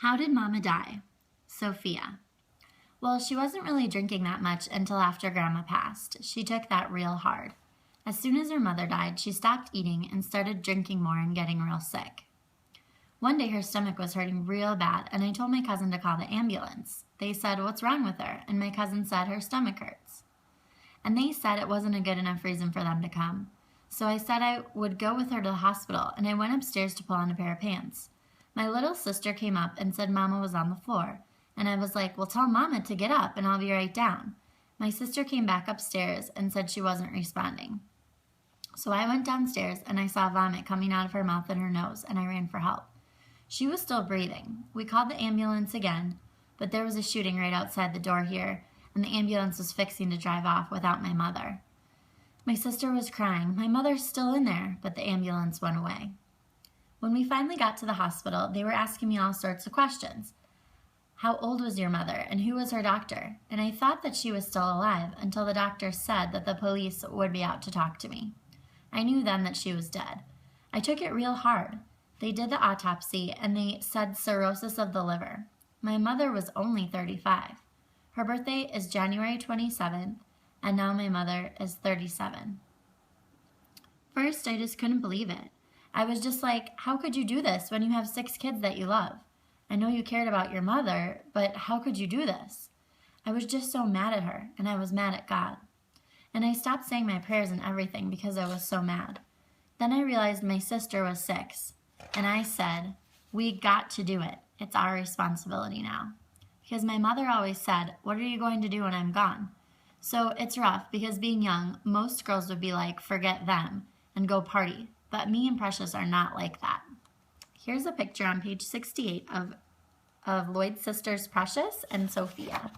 How did Mama die? Sophia. Well, she wasn't really drinking that much until after Grandma passed. She took that real hard. As soon as her mother died, she stopped eating and started drinking more and getting real sick. One day her stomach was hurting real bad, and I told my cousin to call the ambulance. They said, "What's wrong with her?" And my cousin said, "Her stomach hurts." And they said it wasn't a good enough reason for them to come. So I said I would go with her to the hospital, and I went upstairs to pull on a pair of pants. My little sister came up and said Mama was on the floor, and I was like, "Well, tell Mama to get up and I'll be right down." My sister came back upstairs and said she wasn't responding. So I went downstairs and I saw vomit coming out of her mouth and her nose, and I ran for help. She was still breathing. We called the ambulance again, but there was a shooting right outside the door here, and the ambulance was fixing to drive off without my mother. My sister was crying. My mother's still in there, but the ambulance went away. When we finally got to the hospital, they were asking me all sorts of questions. How old was your mother, and who was her doctor? And I thought that she was still alive until the doctor said that the police would be out to talk to me. I knew then that she was dead. I took it real hard. They did the autopsy, and they said cirrhosis of the liver. My mother was only 35. Her birthday is January 27th, and now my mother is 37. First, I just couldn't believe it. I was just like, how could you do this when you have 6 kids that you love? I know you cared about your mother, but how could you do this? I was just so mad at her, and I was mad at God. And I stopped saying my prayers and everything because I was so mad. Then I realized my sister was 6, and I said, we got to do it. It's our responsibility now. Because my mother always said, what are you going to do when I'm gone? So it's rough because being young, most girls would be like, forget them and go party. But me and Precious are not like that. Here's a picture on page 68 of Lloyd's sisters Precious and Sophia.